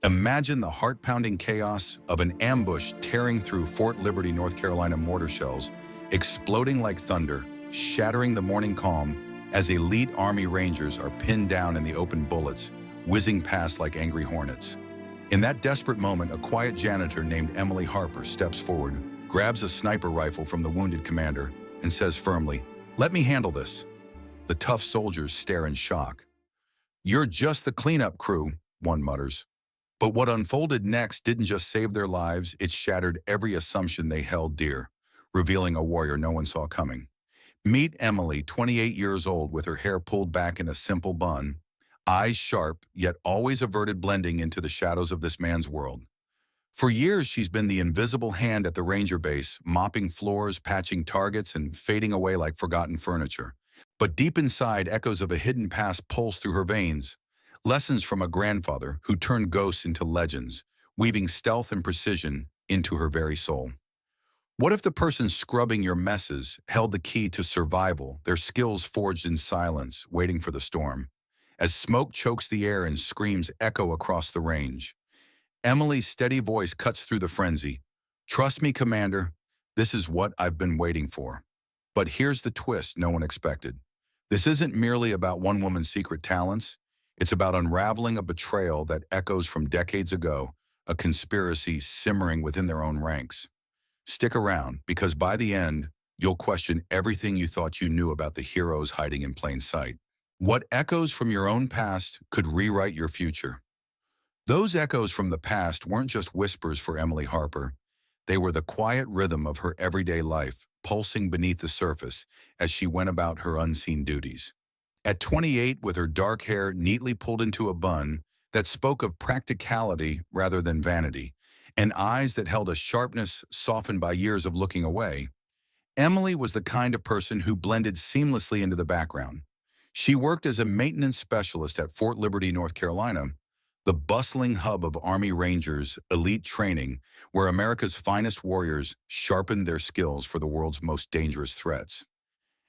Imagine the heart-pounding chaos of an ambush tearing through Fort Liberty, North Carolina mortar shells, exploding like thunder, shattering the morning calm as elite Army Rangers are pinned down in the open bullets, whizzing past like angry hornets. In that desperate moment, a quiet janitor named Emily Harper steps forward, grabs a sniper rifle from the wounded commander, and says firmly, "Let me handle this." The tough soldiers stare in shock. "You're just the cleanup crew," one mutters. But what unfolded next didn't just save their lives, it shattered every assumption they held dear, revealing a warrior no one saw coming. Meet Emily, 28 years old, with her hair pulled back in a simple bun, eyes sharp, yet always averted, blending into the shadows of this man's world. For years, she's been the invisible hand at the ranger base, mopping floors, patching targets, and fading away like forgotten furniture. But deep inside, echoes of a hidden past pulse through her veins. Lessons from a grandfather who turned ghosts into legends, weaving stealth and precision into her very soul. What if the person scrubbing your messes held the key to survival, their skills forged in silence, waiting for the storm? As smoke chokes the air and screams echo across the range, Emily's steady voice cuts through the frenzy. "Trust me, Commander, this is what I've been waiting for." But here's the twist no one expected. This isn't merely about one woman's secret talents. It's about unraveling a betrayal that echoes from decades ago, a conspiracy simmering within their own ranks. Stick around, because by the end, you'll question everything you thought you knew about the heroes hiding in plain sight. What echoes from your own past could rewrite your future? Those echoes from the past weren't just whispers for Emily Harper. They were the quiet rhythm of her everyday life, pulsing beneath the surface as she went about her unseen duties. At 28, with her dark hair neatly pulled into a bun that spoke of practicality rather than vanity, and eyes that held a sharpness softened by years of looking away, Emily was the kind of person who blended seamlessly into the background. She worked as a maintenance specialist at Fort Liberty, North Carolina, the bustling hub of Army Rangers elite training, where America's finest warriors sharpened their skills for the world's most dangerous threats.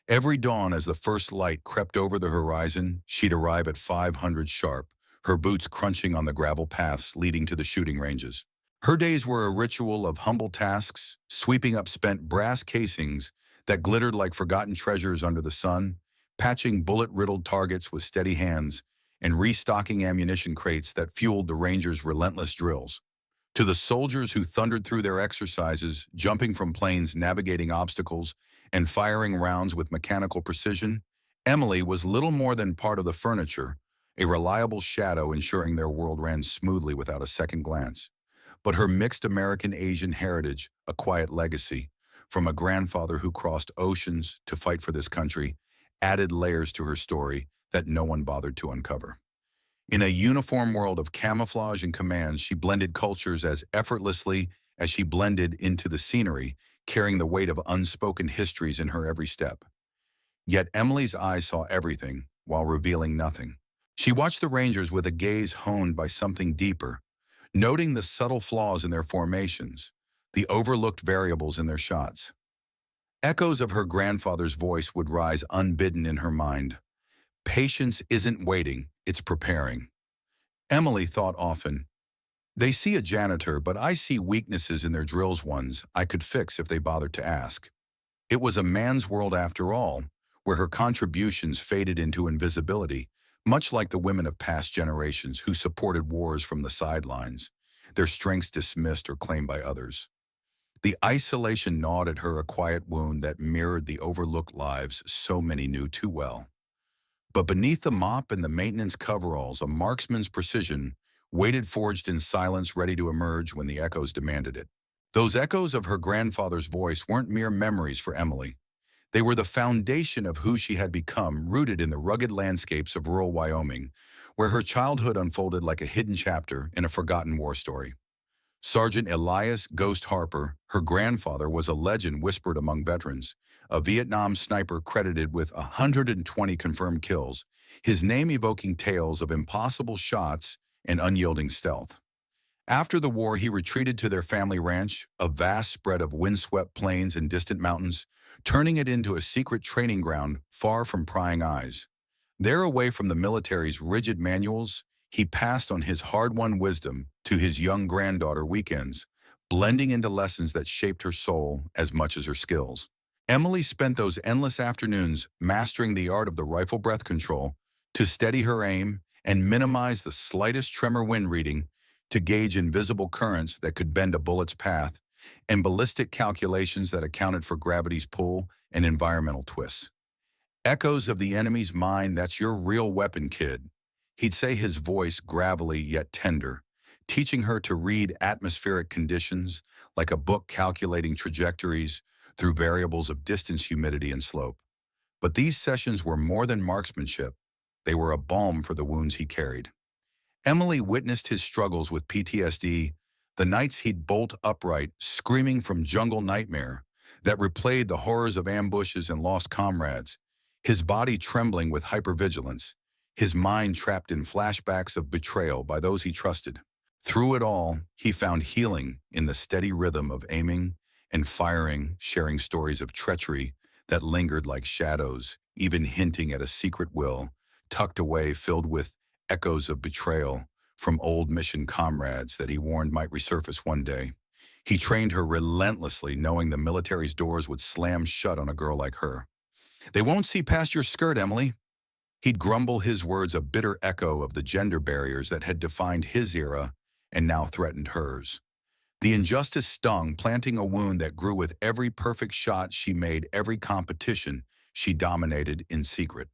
Every dawn, as the first light crept over the horizon, she'd arrive at 500 sharp, her boots crunching on the gravel paths leading to the shooting ranges. Her days were a ritual of humble tasks, sweeping up spent brass casings that glittered like forgotten treasures under the sun, patching bullet-riddled targets with steady hands, and restocking ammunition crates that fueled the Rangers' relentless drills. To the soldiers who thundered through their exercises, jumping from planes, navigating obstacles, and firing rounds with mechanical precision, Emily was little more than part of the furniture, a reliable shadow ensuring their world ran smoothly without a second glance. But her mixed American-Asian heritage, a quiet legacy, from a grandfather who crossed oceans to fight for this country, added layers to her story that no one bothered to uncover. In a uniform world of camouflage and commands, she blended cultures as effortlessly as she blended into the scenery, carrying the weight of unspoken histories in her every step. Yet Emily's eyes saw everything while revealing nothing. She watched the Rangers with a gaze honed by something deeper, noting the subtle flaws in their formations, the overlooked variables in their shots. Echoes of her grandfather's voice would rise unbidden in her mind. Patience isn't waiting, it's preparing. Emily thought often, "They see a janitor, but I see weaknesses in their drills, ones I could fix if they bothered to ask." It was a man's world after all, where her contributions faded into invisibility, much like the women of past generations who supported wars from the sidelines, their strengths dismissed or claimed by others. The isolation gnawed at her, a quiet wound that mirrored the overlooked lives so many knew too well. But beneath the mop and the maintenance coveralls, a marksman's precision waited, forged in silence, ready to emerge when the echoes demanded it. Those echoes of her grandfather's voice weren't mere memories for Emily. They were the foundation of who she had become, rooted in the rugged landscapes of rural Wyoming, where her childhood unfolded like a hidden chapter in a forgotten war story. Sergeant Elias "Ghost" Harper, her grandfather, was a legend whispered among veterans, a Vietnam sniper credited with 120 confirmed kills, his name evoking tales of impossible shots and unyielding stealth. After the war, he retreated to their family ranch, a vast spread of windswept plains and distant mountains, turning it into a secret training ground far from prying eyes. There, away from the military's rigid manuals, He passed on his hard-won wisdom to his young granddaughter weekends, blending into lessons that shaped her soul as much as her skills. Emily spent those endless afternoons mastering the art of the rifle breath control to steady her aim and minimize the slightest tremor wind reading, to gauge invisible currents that could bend a bullet's path, and ballistic calculations that accounted for gravity's pull and environmental twists. Echoes of the enemy's mind, that's your real weapon, kid. He'd say, his voice gravelly yet tender, teaching her to read atmospheric conditions like a book calculating trajectories through variables of distance, humidity, and slope. But these sessions were more than marksmanship. They were a balm for the wounds he carried. Emily witnessed his struggles with PTSD, the nights he'd bolt upright, screaming from jungle nightmare that replayed the horrors of ambushes and lost comrades, his body trembling with hypervigilance, his mind trapped in flashbacks of betrayal by those he trusted. Through it all, he found healing in the steady rhythm of aiming and firing, sharing stories of treachery that lingered like shadows, even hinting at a secret will, tucked away, filled with echoes of betrayal from old mission comrades that he warned might resurface one day. He trained her relentlessly, knowing the military's doors would slam shut on a girl like her. "They won't see past your skirt, Emily." He'd grumble, his words a bitter echo of the gender barriers that had defined his era and now threatened hers. The injustice stung, planting a wound that grew with every perfect shot she made, every competition she dominated in secret.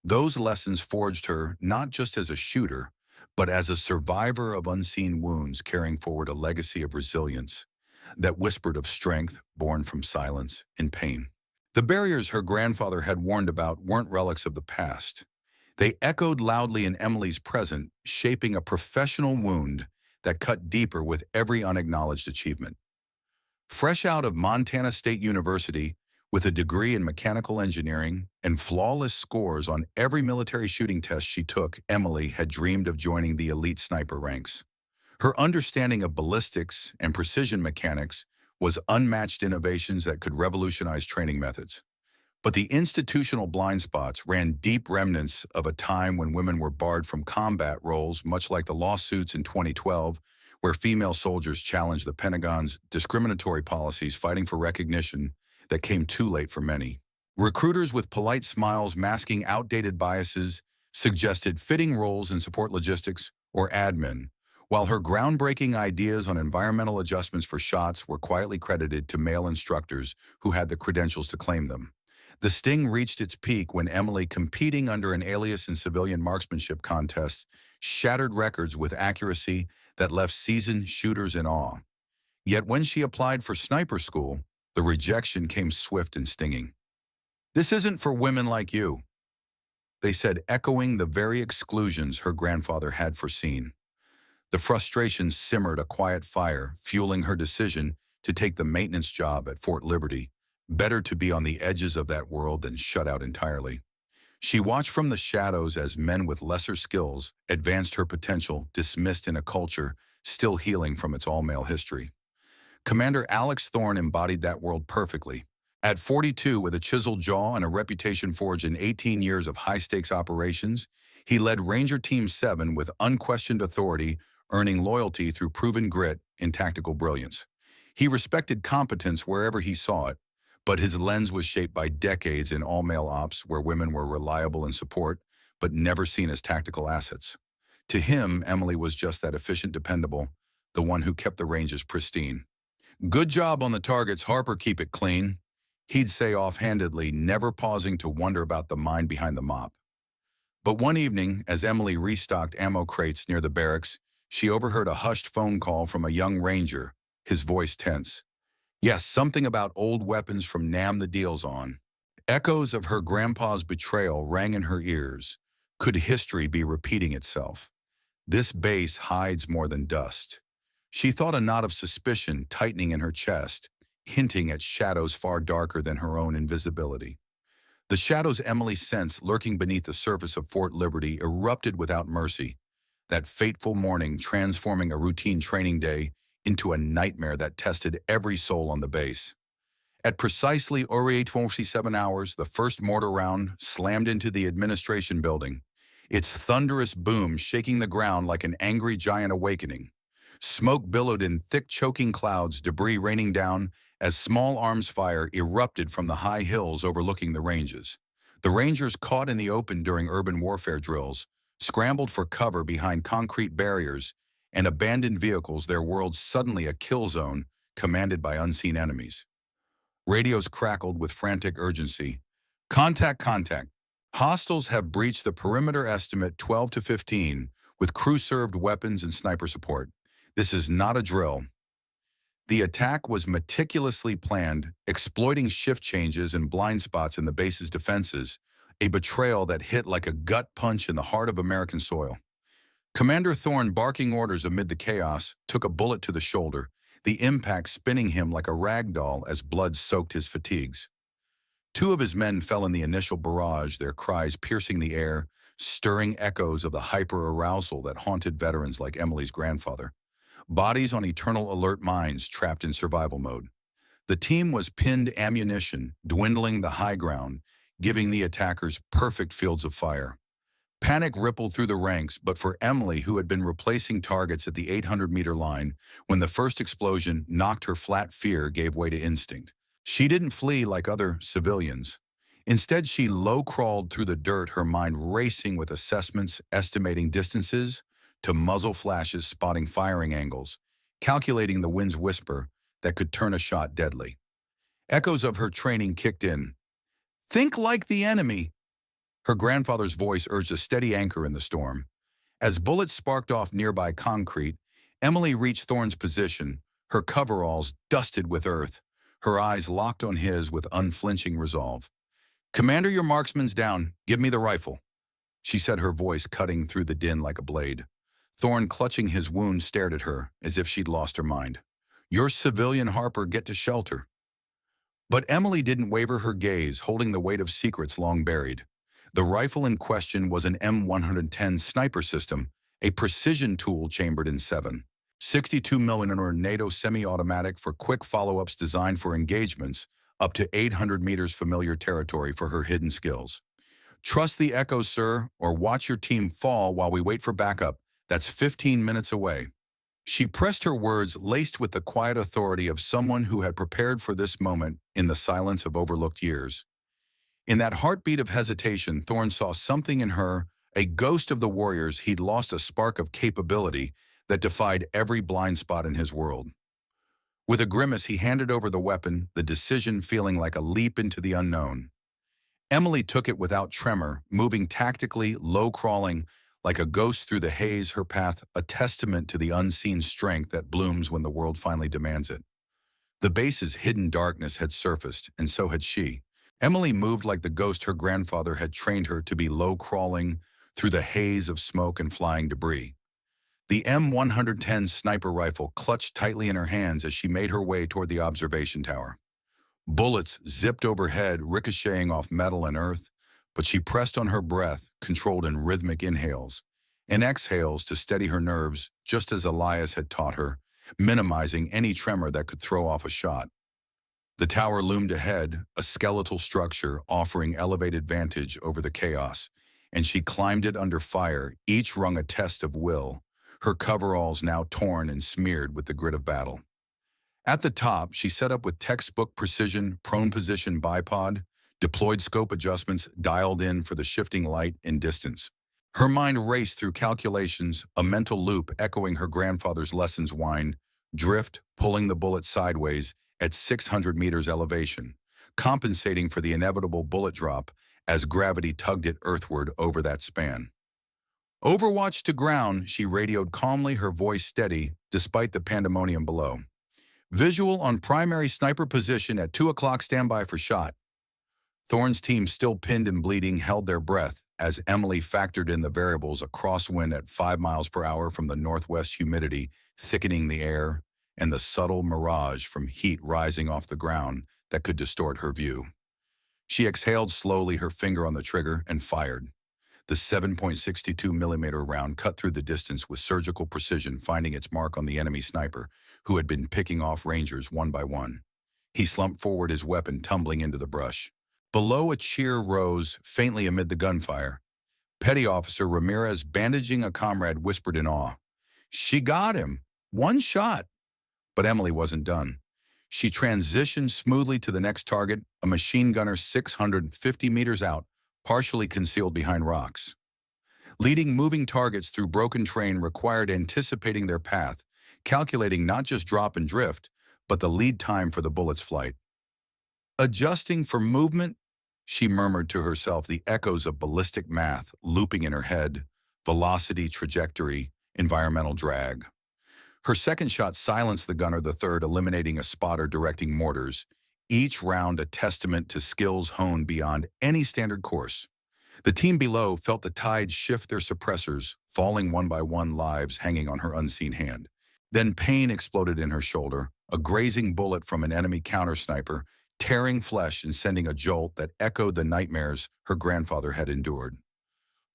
Those lessons forged her not just as a shooter, but as a survivor of unseen wounds, carrying forward a legacy of resilience that whispered of strength born from silence and pain. The barriers her grandfather had warned about weren't relics of the past. They echoed loudly in Emily's present, shaping a professional wound that cut deeper with every unacknowledged achievement. Fresh out of Montana State University, with a degree in mechanical engineering and flawless scores on every military shooting test she took, Emily had dreamed of joining the elite sniper ranks. Her understanding of ballistics and precision mechanics was unmatched, innovations that could revolutionize training methods. But the institutional blind spots ran deep, remnants of a time when women were barred from combat roles, much like the lawsuits in 2012, where female soldiers challenged the Pentagon's discriminatory policies, fighting for recognition that came too late for many. Recruiters with polite smiles masking outdated biases suggested fitting roles in support logistics or admin, while her groundbreaking ideas on environmental adjustments for shots were quietly credited to male instructors who had the credentials to claim them. The sting reached its peak when Emily, competing under an alias in civilian marksmanship contests, shattered records with accuracy that left seasoned shooters in awe. Yet when she applied for sniper school, the rejection came swift and stinging. "This isn't for women like you," they said, echoing the very exclusions her grandfather had foreseen. The frustration simmered, a quiet fire, fueling her decision to take the maintenance job at Fort Liberty. Better to be on the edges of that world than shut out entirely. She watched from the shadows as men with lesser skills advanced her potential, dismissed in a culture still healing from its all-male history. Commander Alex Thorne embodied that world perfectly. At 42, with a chiseled jaw and a reputation forged in 18 years of high-stakes operations, he led Ranger Team 7 with unquestioned authority, earning loyalty through proven grit and tactical brilliance. He respected competence wherever he saw it, but his lens was shaped by decades in all-male ops where women were reliable in support, but never seen as tactical assets. To him, Emily was just that efficient, dependable, the one who kept the ranges pristine. "Good job on the targets, Harper, keep it clean," he'd say offhandedly, never pausing to wonder about the mind behind the mop. But one evening, as Emily restocked ammo crates near the barracks, she overheard a hushed phone call from a young ranger, his voice tense. Yes, something about old weapons from Nam, the deal's on. Echoes of her grandpa's betrayal rang in her ears. Could history be repeating itself? This base hides more than dust. She thought, a knot of suspicion tightening in her chest, hinting at shadows far darker than her own invisibility. The shadows Emily sensed lurking beneath the surface of Fort Liberty erupted without mercy, that fateful morning transforming a routine training day into a nightmare that tested every soul on the base. At precisely 08:47 hours, the first mortar round slammed into the administration building, its thunderous boom shaking the ground like an angry giant awakening. Smoke billowed in thick choking clouds, debris raining down as small arms fire erupted from the high hills overlooking the ranges. The Rangers, caught in the open during urban warfare drills, scrambled for cover behind concrete barriers and abandoned vehicles, their world suddenly a kill zone commanded by unseen enemies. Radios crackled with frantic urgency. Contact, contact. Hostiles have breached the perimeter, estimate 12 to 15, with crew-served weapons and sniper support. This is not a drill. The attack was meticulously planned, exploiting shift changes and blind spots in the base's defenses, a betrayal that hit like a gut punch in the heart of American soil. Commander Thorne, barking orders amid the chaos, took a bullet to the shoulder, the impact spinning him like a rag doll as blood soaked his fatigues. Two of his men fell in the initial barrage, their cries piercing the air, stirring echoes of the hyper-arousal that haunted veterans like Emily's grandfather. Bodies on eternal alert mines trapped in survival mode. The team was pinned ammunition, dwindling the high ground, giving the attackers perfect fields of fire. Panic rippled through the ranks, but for Emily, who had been replacing targets at the 800-meter line, when the first explosion knocked her flat, fear gave way to instinct. She didn't flee like other civilians. Instead, she low-crawled through the dirt, her mind racing with assessments, estimating distances, to muzzle flashes, spotting firing angles, calculating the wind's whisper that could turn a shot deadly. Echoes of her training kicked in. Think like the enemy. Her grandfather's voice urged a steady anchor in the storm. As bullets sparked off nearby concrete, Emily reached Thorne's position, her coveralls dusted with earth, her eyes locked on his with unflinching resolve. "Commander, your marksman's down. Give me the rifle," she said, her voice cutting through the din like a blade. Thorne, clutching his wound, stared at her as if she'd lost her mind. "Your civilian, Harper, get to shelter." But Emily didn't waver her gaze, holding the weight of secrets long buried. The rifle in question was an M110 sniper system, a precision tool chambered in 7.62 mm NATO semi-automatic for quick follow-ups, designed for engagements up to 800 meters, familiar territory for her hidden skills. "Trust the echoes, sir, or watch your team fall while we wait for backup. That's 15 minutes away." She pressed her words, laced with the quiet authority of someone who had prepared for this moment in the silence of overlooked years. In that heartbeat of hesitation, Thorne saw something in her, a ghost of the warriors he'd lost, a spark of capability that defied every blind spot in his world. With a grimace, he handed over the weapon, the decision feeling like a leap into the unknown. Emily took it without tremor, moving tactically, low-crawling, like a ghost through the haze, her path a testament to the unseen strength that blooms when the world finally demands it. The base's hidden darkness had surfaced, and so had she. Emily moved like the ghost her grandfather had trained her to be, low-crawling through the haze of smoke and flying debris. The M110 sniper rifle clutched tightly in her hands as she made her way toward the observation tower. Bullets zipped overhead, ricocheting off metal and earth, but she pressed on her breath, controlled in rhythmic inhales and exhales to steady her nerves, just as Elias had taught her, minimizing any tremor that could throw off a shot. The tower loomed ahead, a skeletal structure offering elevated vantage over the chaos, and she climbed it under fire, each rung a test of will, her coveralls now torn and smeared with the grit of battle. At the top, she set up with textbook precision, prone position bipod, deployed scope adjustments dialed in for the shifting light and distance. Her mind raced through calculations, a mental loop echoing her grandfather's lessons: whine, drift, pulling the bullet sideways at 600 meters elevation, compensating for the inevitable bullet drop as gravity tugged it earthward over that span. "Overwatch to ground," she radioed calmly, her voice steady despite the pandemonium below. "Visual on primary sniper position at 2 o'clock, standby for shot." Thorne's team, still pinned and bleeding, held their breath as Emily factored in the variables: a crosswind at 5 miles per hour from the northwest, humidity thickening the air, and the subtle mirage from heat rising off the ground that could distort her view. She exhaled slowly, her finger on the trigger, and fired. The 7.62 mm round cut through the distance with surgical precision, finding its mark on the enemy sniper, who had been picking off Rangers one by one. He slumped forward, his weapon tumbling into the brush. Below, a cheer rose faintly amid the gunfire. Petty Officer Ramirez, bandaging a comrade, whispered in awe. She got him. One shot. But Emily wasn't done. She transitioned smoothly to the next target, a machine gunner 650 meters out, partially concealed behind rocks. Leading moving targets through broken terrain required anticipating their path, calculating not just drop and drift, but the lead time for the bullet's flight. Adjusting for movement, she murmured to herself, the echoes of ballistic math looping in her head: velocity, trajectory, environmental drag. Her second shot silenced the gunner, the third eliminating a spotter directing mortars, each round a testament to skills honed beyond any standard course. The team below felt the tide shift their suppressors, falling one by one, lives hanging on her unseen hand. Then pain exploded in her shoulder, a grazing bullet from an enemy counter-sniper, tearing flesh and sending a jolt that echoed the nightmares her grandfather had endured.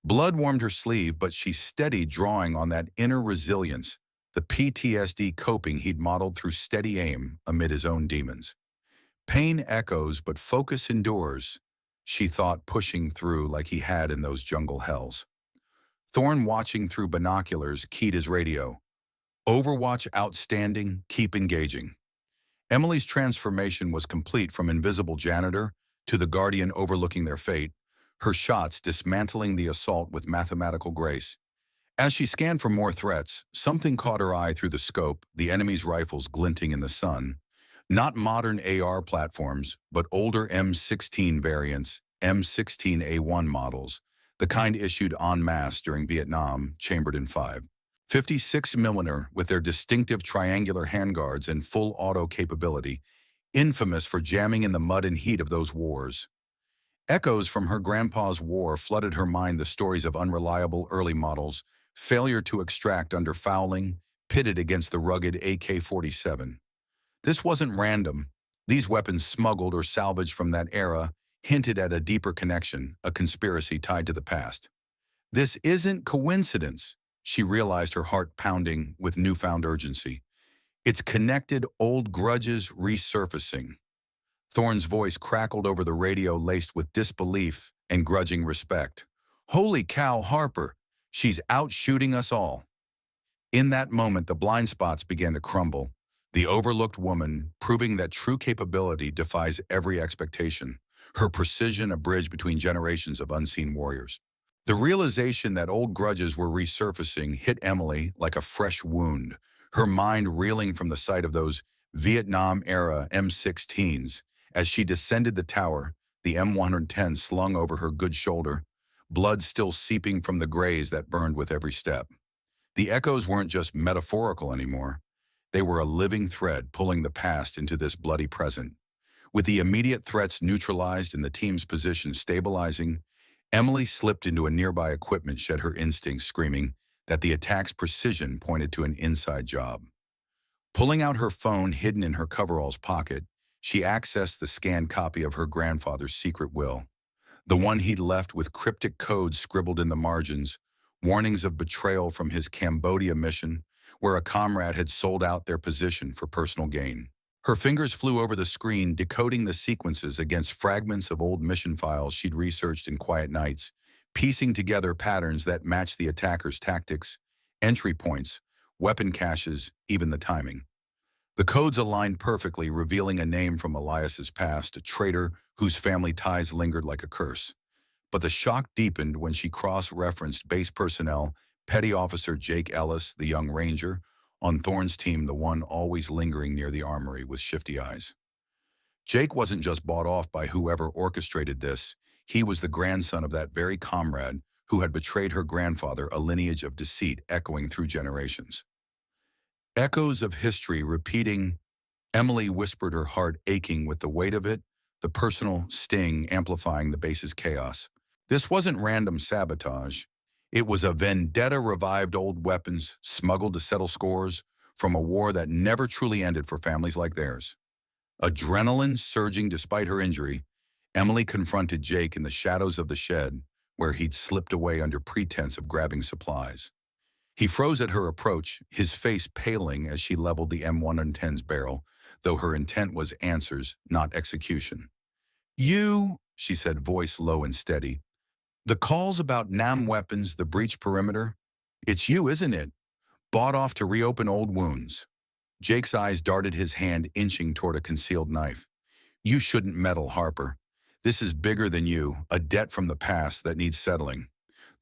Blood warmed her sleeve, but she steadied, drawing on that inner resilience, the PTSD coping he'd modeled through steady aim amid his own demons. Pain echoes, but focus endures, she thought, pushing through like he had in those jungle hells. Thorne, watching through binoculars, keyed his radio. Overwatch outstanding, keep engaging. Emily's transformation was complete, from invisible janitor to the guardian overlooking their fate, her shots dismantling the assault with mathematical grace. As she scanned for more threats, something caught her eye through the scope, the enemy's rifles glinting in the sun. Not modern AR platforms, but older M16 variants, M16A1 models, the kind issued en masse during Vietnam, chambered in 5.56mm with their distinctive triangular handguards and full auto capability, infamous for jamming in the mud and heat of those wars. Echoes from her grandpa's war flooded her mind, the stories of unreliable early models, failure to extract under fouling, pitted against the rugged AK-47. This wasn't random. These weapons, smuggled or salvaged from that era, hinted at a deeper connection, a conspiracy tied to the past. This isn't coincidence, she realized, her heart pounding with newfound urgency. It's connected, old grudges resurfacing. Thorne's voice crackled over the radio, laced with disbelief and grudging respect. Holy cow, Harper! She's out shooting us all. In that moment, the blind spots began to crumble. The overlooked woman, proving that true capability defies every expectation. Her precision, a bridge between generations of unseen warriors. The realization that old grudges were resurfacing hit Emily like a fresh wound, her mind reeling from the sight of those Vietnam-era M16s. As she descended the tower, the M110 slung over her good shoulder, blood still seeping from the graze that burned with every step. The echoes weren't just metaphorical anymore. They were a living thread pulling the past into this bloody present. With the immediate threats neutralized and the team's position stabilizing, Emily slipped into a nearby equipment shed, her instincts screaming that the attack's precision pointed to an inside job. Pulling out her phone hidden in her coveralls pocket, she accessed the scanned copy of her grandfather's secret will, the one he'd left with cryptic codes scribbled in the margins, warnings of betrayal from his Cambodia mission, where a comrade had sold out their position for personal gain. Her fingers flew over the screen, decoding the sequences against fragments of old mission files she'd researched in quiet nights, piecing together patterns that matched the attacker's tactics, entry points, weapon caches, even the timing. The codes aligned perfectly, revealing a name from Elias's past, a traitor whose family ties lingered like a curse. But the shock deepened when she cross-referenced base personnel, Petty Officer Jake Ellis, the young ranger, on Thorne's team, the one always lingering near the armory with shifty eyes. Jake wasn't just bought off by whoever orchestrated this. He was the grandson of that very comrade who had betrayed her grandfather, a lineage of deceit echoing through generations. Echoes of history repeating, Emily whispered, her heart aching with the weight of it, the personal sting amplifying the base's chaos. This wasn't random sabotage. It was a vendetta, revived old weapons, smuggled to settle scores from a war that never truly ended for families like theirs. Adrenaline surging despite her injury, Emily confronted Jake in the shadows of the shed, where he'd slipped away under pretense of grabbing supplies. He froze at her approach, his face paling as she leveled the M110's barrel, though her intent was answers, not execution. You, she said, voice low and steady. The calls about NAM weapons, the breach perimeter. It's you, isn't it? Bought off to reopen old wounds. Jake's eyes darted, his hand inching toward a concealed knife. You shouldn't meddle, Harper. This is bigger than you, a debt from the past that needs settling.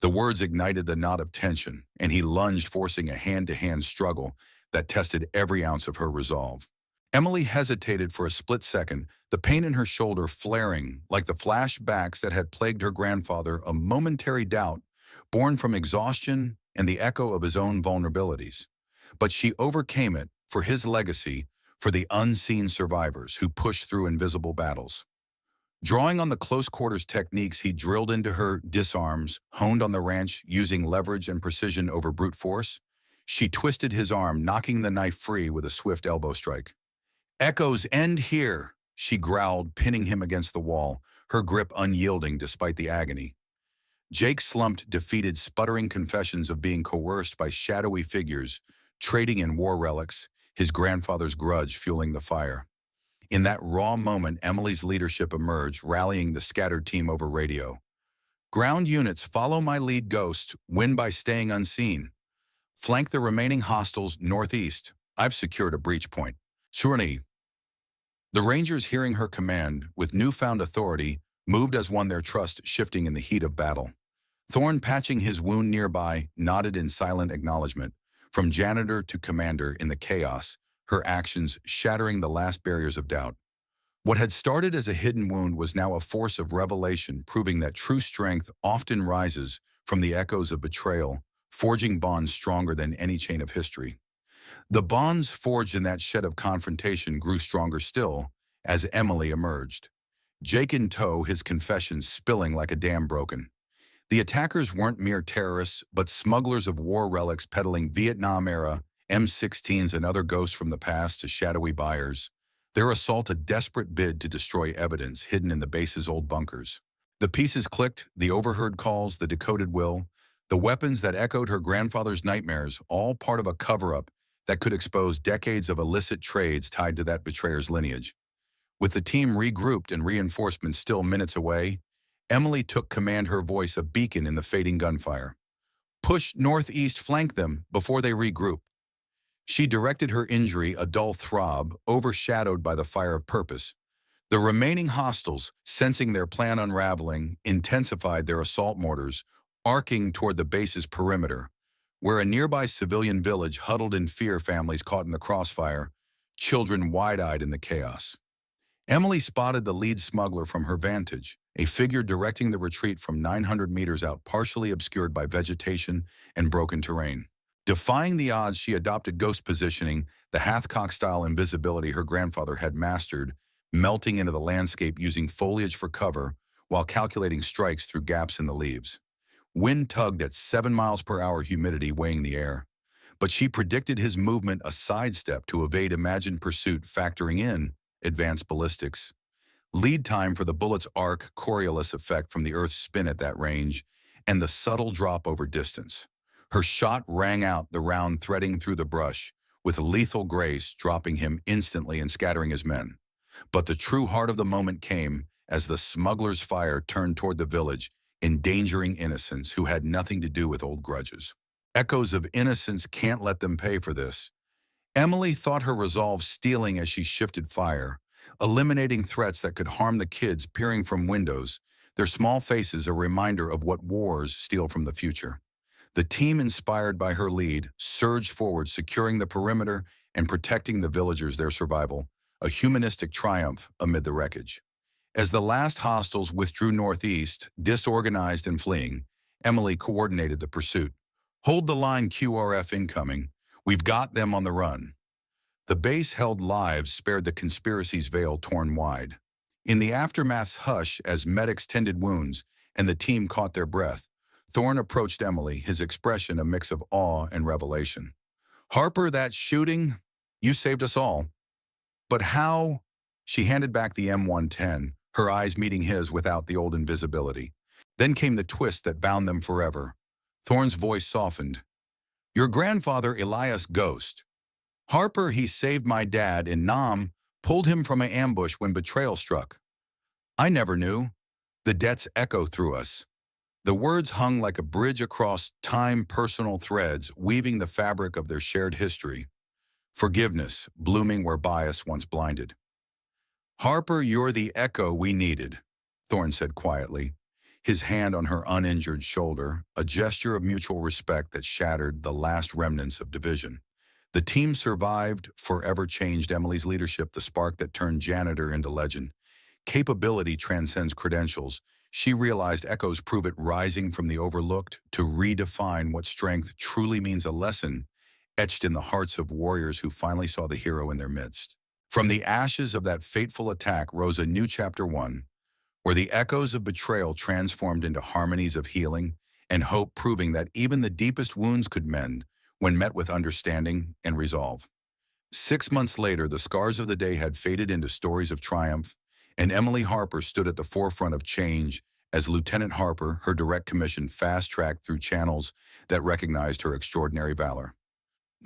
The words ignited the knot of tension, and he lunged, forcing a hand-to-hand struggle that tested every ounce of her resolve. Emily hesitated for a split second, the pain in her shoulder flaring like the flashbacks that had plagued her grandfather, a momentary doubt born from exhaustion and the echo of his own vulnerabilities. But she overcame it for his legacy, for the unseen survivors who pushed through invisible battles. Drawing on the close quarters techniques he drilled into her disarms, honed on the ranch using leverage and precision over brute force, she twisted his arm, knocking the knife free with a swift elbow strike. Echoes end here, she growled, pinning him against the wall, her grip unyielding despite the agony. Jake slumped, defeated, sputtering confessions of being coerced by shadowy figures, trading in war relics, his grandfather's grudge fueling the fire. In that raw moment, Emily's leadership emerged, rallying the scattered team over radio. Ground units, follow my lead, Ghost. Win by staying unseen. Flank the remaining hostiles northeast. I've secured a breach point. Surely. The Rangers, hearing her command, with newfound authority, moved as one, their trust shifting in the heat of battle. Thorne, patching his wound nearby, nodded in silent acknowledgement. From janitor to commander in the chaos, her actions shattering the last barriers of doubt. What had started as a hidden wound was now a force of revelation, proving that true strength often rises from the echoes of betrayal, forging bonds stronger than any chain of history. The bonds forged in that shed of confrontation grew stronger still as Emily emerged. Jake in tow, his confessions spilling like a dam broken. The attackers weren't mere terrorists, but smugglers of war relics peddling Vietnam-era M16s and other ghosts from the past to shadowy buyers. Their assault a desperate bid to destroy evidence hidden in the base's old bunkers. The pieces clicked, the overheard calls, the decoded will, the weapons that echoed her grandfather's nightmares, all part of a cover-up that could expose decades of illicit trades tied to that betrayer's lineage. With the team regrouped and reinforcements still minutes away, Emily took command, her voice a beacon in the fading gunfire. Push northeast, flank them before they regroup. She directed her injury, a dull throb, overshadowed by the fire of purpose. The remaining hostiles, sensing their plan unraveling, intensified their assault mortars, arcing toward the base's perimeter, where a nearby civilian village huddled in fear, families caught in the crossfire, children wide-eyed in the chaos. Emily spotted the lead smuggler from her vantage, a figure directing the retreat from 900 meters out, partially obscured by vegetation and broken terrain. Defying the odds, she adopted ghost positioning, the Hathcock-style invisibility her grandfather had mastered, melting into the landscape using foliage for cover while calculating strikes through gaps in the leaves. Wind tugged at 7 miles per hour, humidity weighing the air. But she predicted his movement, a sidestep to evade imagined pursuit, factoring in advanced ballistics. Lead time for the bullet's arc, Coriolis effect from the Earth's spin at that range, and the subtle drop over distance. Her shot rang out, the round threading through the brush, with lethal grace, dropping him instantly and scattering his men. But the true heart of the moment came as the smuggler's fire turned toward the village, endangering innocents who had nothing to do with old grudges. Echoes of innocence, can't let them pay for this. Emily thought, her resolve steeling as she shifted fire, eliminating threats that could harm the kids peering from windows, their small faces a reminder of what wars steal from the future. The team, inspired by her lead, surged forward, securing the perimeter and protecting the villagers, their survival, a humanistic triumph amid the wreckage. As the last hostiles withdrew northeast, disorganized and fleeing, Emily coordinated the pursuit. Hold the line, QRF incoming. We've got them on the run. The base held lives, spared the conspiracy's veil torn wide. In the aftermath's hush, as medics tended wounds and the team caught their breath, Thorne approached Emily, his expression a mix of awe and revelation. Harper, that shooting, you saved us all. But how? She handed back the M110, her eyes meeting his without the old invisibility. Then came the twist that bound them forever. Thorne's voice softened. Your grandfather, Elias Ghost. Harper, he saved my dad in Nam, pulled him from an ambush when betrayal struck. I never knew. The debts echo through us. The words hung like a bridge across time personal threads, weaving the fabric of their shared history. Forgiveness, blooming where bias once blinded. Harper, you're the echo we needed, Thorne said quietly, his hand on her uninjured shoulder, a gesture of mutual respect that shattered the last remnants of division. The team survived, forever changed Emily's leadership, the spark that turned janitor into legend. Capability transcends credentials. She realized echoes prove it, rising from the overlooked to redefine what strength truly means, a lesson etched in the hearts of warriors who finally saw the hero in their midst. From the ashes of that fateful attack rose a new chapter one, where the echoes of betrayal transformed into harmonies of healing and hope, proving that even the deepest wounds could mend when met with understanding and resolve. 6 months later, the scars of the day had faded into stories of triumph, and Emily Harper stood at the forefront of change as Lieutenant Harper, her direct commission fast-tracked through channels that recognized her extraordinary valor.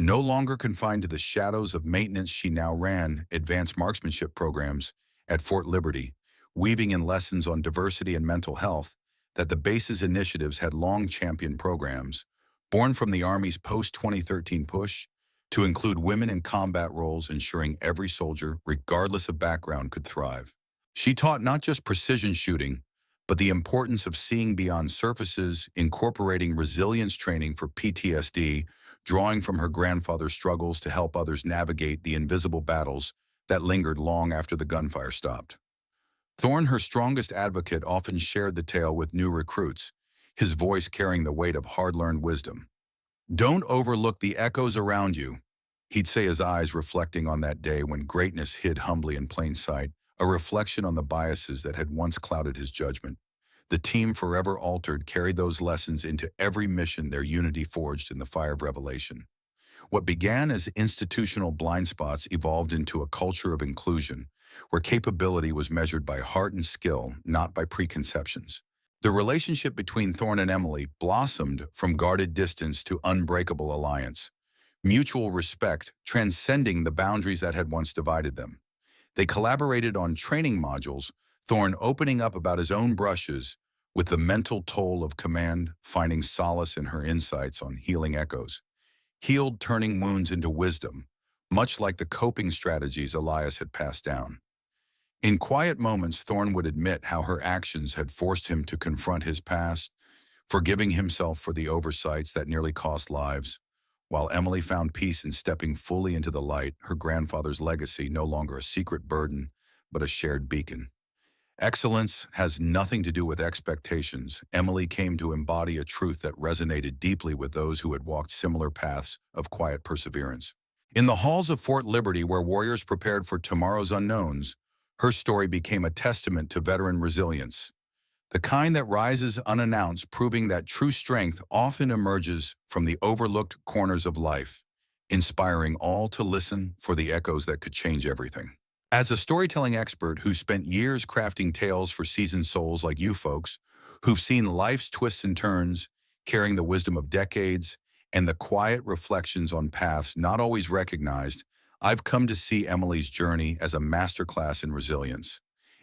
No longer confined to the shadows of maintenance, she now ran advanced marksmanship programs at Fort Liberty, weaving in lessons on diversity and mental health that the base's initiatives had long championed. Programs born from the Army's post-2013 push to include women in combat roles, ensuring every soldier, regardless of background, could thrive. She taught not just precision shooting, but the importance of seeing beyond surfaces, incorporating resilience training for PTSD, drawing from her grandfather's struggles to help others navigate the invisible battles that lingered long after the gunfire stopped. Thorne, her strongest advocate, often shared the tale with new recruits, his voice carrying the weight of hard-learned wisdom. "Don't overlook the echoes around you," he'd say, his eyes reflecting on that day when greatness hid humbly in plain sight, a reflection on the biases that had once clouded his judgment. The team, forever altered, carried those lessons into every mission, their unity forged in the fire of revelation. What began as institutional blind spots evolved into a culture of inclusion, where capability was measured by heart and skill, not by preconceptions. The relationship between Thorne and Emily blossomed from guarded distance to unbreakable alliance, mutual respect transcending the boundaries that had once divided them. They collaborated on training modules, Thorne opening up about his own brushes, with the mental toll of command finding solace in her insights on healing echoes. Healed, turning wounds into wisdom, much like the coping strategies Elias had passed down. In quiet moments, Thorne would admit how her actions had forced him to confront his past, forgiving himself for the oversights that nearly cost lives, while Emily found peace in stepping fully into the light, her grandfather's legacy no longer a secret burden, but a shared beacon. Excellence has nothing to do with expectations. Emily came to embody a truth that resonated deeply with those who had walked similar paths of quiet perseverance. In the halls of Fort Liberty, where warriors prepared for tomorrow's unknowns, her story became a testament to veteran resilience, the kind that rises unannounced, proving that true strength often emerges from the overlooked corners of life, inspiring all to listen for the echoes that could change everything. As a storytelling expert who spent years crafting tales for seasoned souls like you folks, who've seen life's twists and turns, carrying the wisdom of decades and the quiet reflections on paths not always recognized, I've come to see Emily's journey as a masterclass in resilience.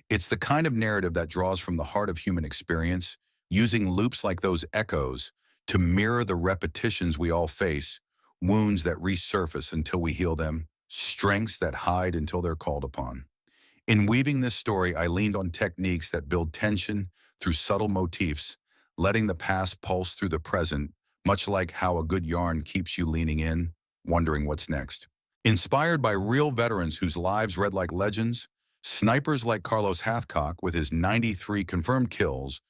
It's the kind of narrative that draws from the heart of human experience, using loops like those echoes to mirror the repetitions we all face, wounds that resurface until we heal them, strengths that hide until they're called upon. In weaving this story, I leaned on techniques that build tension through subtle motifs, letting the past pulse through the present, much like how a good yarn keeps you leaning in, wondering what's next. Inspired by real veterans whose lives read like legends, snipers like Carlos Hathcock with his 93 confirmed kills,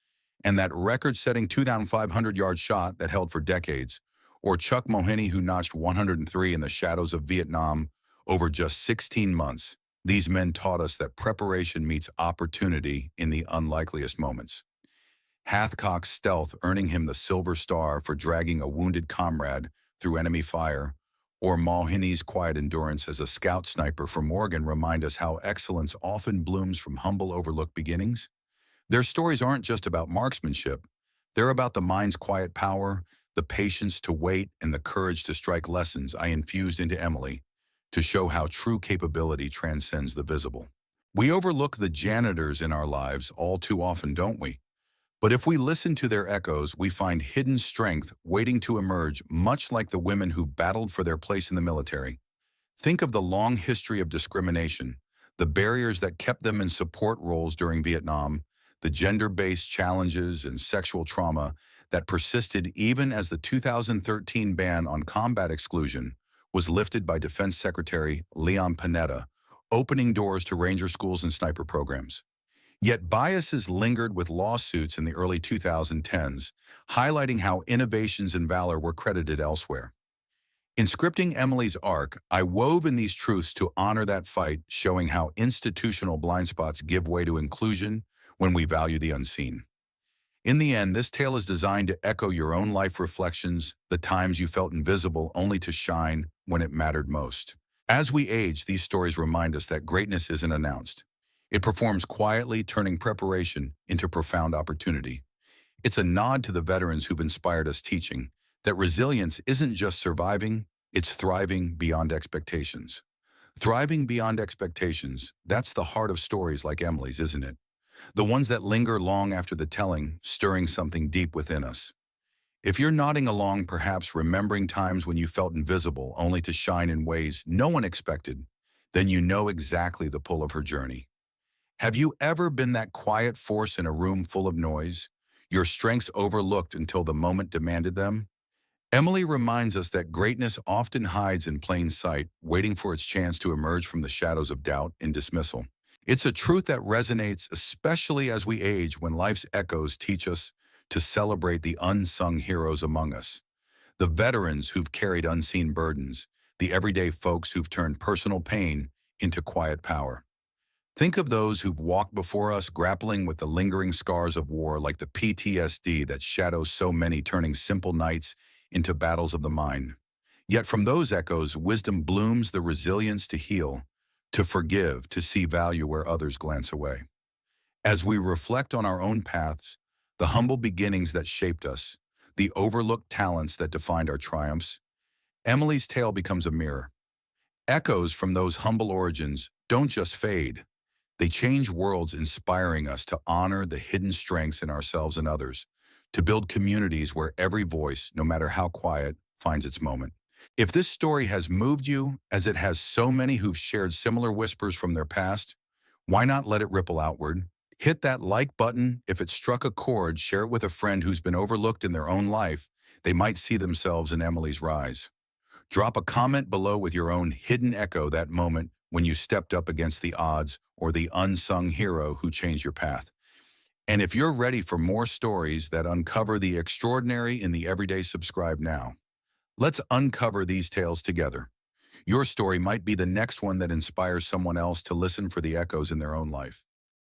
and that record-setting 2,500-yard shot that held for decades, or Chuck Mohini, who notched 103 in the shadows of Vietnam over just 16 months. These men taught us that preparation meets opportunity in the unlikeliest moments. Hathcock's stealth earning him the Silver Star for dragging a wounded comrade through enemy fire, or Mohini's quiet endurance as a scout sniper for Morgan remind us how excellence often blooms from humble, overlooked beginnings. Their stories aren't just about marksmanship. They're about the mind's quiet power, the patience to wait, and the courage to strike. Lessons I infused into Emily to show how true capability transcends the visible. We overlook the janitors in our lives all too often, don't we? But if we listen to their echoes, we find hidden strength waiting to emerge, much like the women who've battled for their place in the military. Think of the long history of discrimination, the barriers that kept them in support roles during Vietnam, the gender-based challenges and sexual trauma that persisted even as the 2013 ban on combat exclusion was lifted by Defense Secretary Leon Panetta, opening doors to ranger schools and sniper programs. Yet biases lingered with lawsuits in the early 2010s, highlighting how innovations in valor were credited elsewhere. In scripting Emily's arc, I wove in these truths to honor that fight, showing how institutional blind spots give way to inclusion when we value the unseen. In the end, this tale is designed to echo your own life reflections, the times you felt invisible only to shine when it mattered most. As we age, these stories remind us that greatness isn't announced. It performs quietly, turning preparation into profound opportunity. It's a nod to the veterans who've inspired us, teaching that resilience isn't just surviving, it's thriving beyond expectations. Thriving beyond expectations, that's the heart of stories like Emily's, isn't it? The ones that linger long after the telling, stirring something deep within us. If you're nodding along, perhaps remembering times when you felt invisible only to shine in ways no one expected, then you know exactly the pull of her journey. Have you ever been that quiet force in a room full of noise, your strengths overlooked until the moment demanded them? Emily reminds us that greatness often hides in plain sight, waiting for its chance to emerge from the shadows of doubt and dismissal. It's a truth that resonates especially as we age, when life's echoes teach us to celebrate the unsung heroes among us, the veterans who've carried unseen burdens, the everyday folks who've turned personal pain into quiet power. Think of those who've walked before us, grappling with the lingering scars of war, like the PTSD that shadows so many, turning simple nights into battles of the mind. Yet from those echoes, wisdom blooms, the resilience to heal, to forgive, to see value where others glance away. As we reflect on our own paths, the humble beginnings that shaped us, the overlooked talents that defined our triumphs, Emily's tale becomes a mirror. Echoes from those humble origins don't just fade. They change worlds, inspiring us to honor the hidden strengths in ourselves and others, to build communities where every voice, no matter how quiet, finds its moment. If this story has moved you, as it has so many who've shared similar whispers from their past, why not let it ripple outward? Hit that like button if it struck a chord, share it with a friend who's been overlooked in their own life. They might see themselves in Emily's rise. Drop a comment below with your own hidden echo, that moment when you stepped up against the odds, or the unsung hero who changed your path. And if you're ready for more stories that uncover the extraordinary in the everyday, subscribe now. Let's uncover these tales together. Your story might be the next one that inspires someone else to listen for the echoes in their own life.